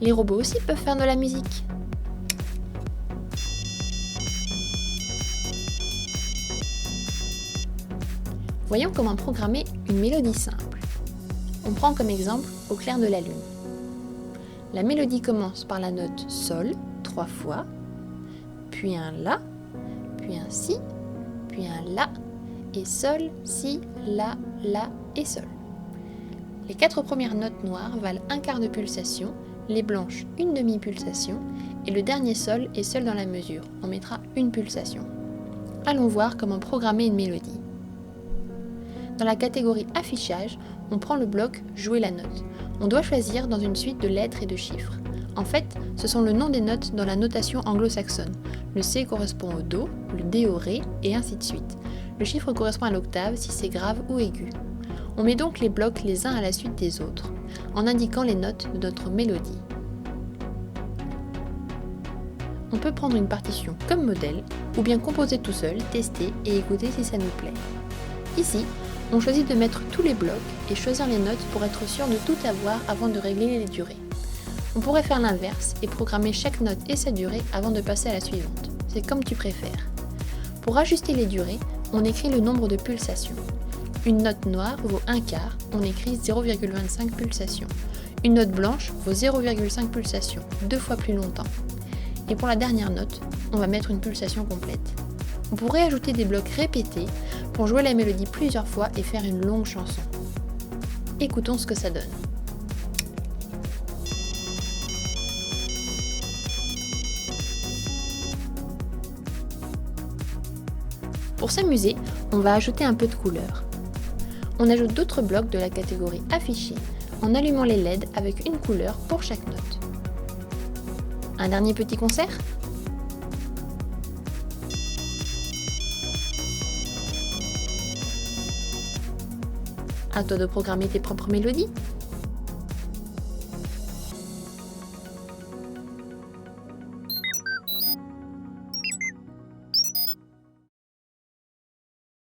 Les robots aussi peuvent faire de la musique. Voyons comment programmer une mélodie simple. On prend comme exemple Au clair de la lune. La mélodie commence par la note Sol 3 fois, puis un La, puis un Si, puis un La, et Sol, Si, La et Sol. Les 4 premières notes noires valent un quart de pulsation, les blanches une demi-pulsation, et le dernier Sol est seul dans la mesure, on mettra une pulsation. Allons voir comment programmer une mélodie. Dans la catégorie affichage, on prend le bloc Jouer la note. On doit choisir dans une suite de lettres et de chiffres. En fait, ce sont le nom des notes dans la notation anglo-saxonne. Le C correspond au Do, le D au Ré, et ainsi de suite. Le chiffre correspond à l'octave si c'est grave ou aigu. On met donc les blocs les uns à la suite des autres, en indiquant les notes de notre mélodie. On peut prendre une partition comme modèle, ou bien composer tout seul, tester et écouter si ça nous plaît. Ici, on choisit de mettre tous les blocs et choisir les notes pour être sûr de tout avoir avant de régler les durées. On pourrait faire l'inverse et programmer chaque note et sa durée avant de passer à la suivante. C'est comme tu préfères. Pour ajuster les durées, on écrit le nombre de pulsations. Une note noire vaut un quart, on écrit 0,25 pulsations. Une note blanche vaut 0,5 pulsations, 2 fois plus longtemps. Et pour la dernière note, on va mettre une pulsation complète. On pourrait ajouter des blocs répétés pour jouer la mélodie plusieurs fois et faire une longue chanson. Écoutons ce que ça donne. Pour s'amuser, on va ajouter un peu de couleur. On ajoute d'autres blocs de la catégorie affichée en allumant les LED avec une couleur pour chaque note. Un dernier petit concert ? À toi de programmer tes propres mélodies.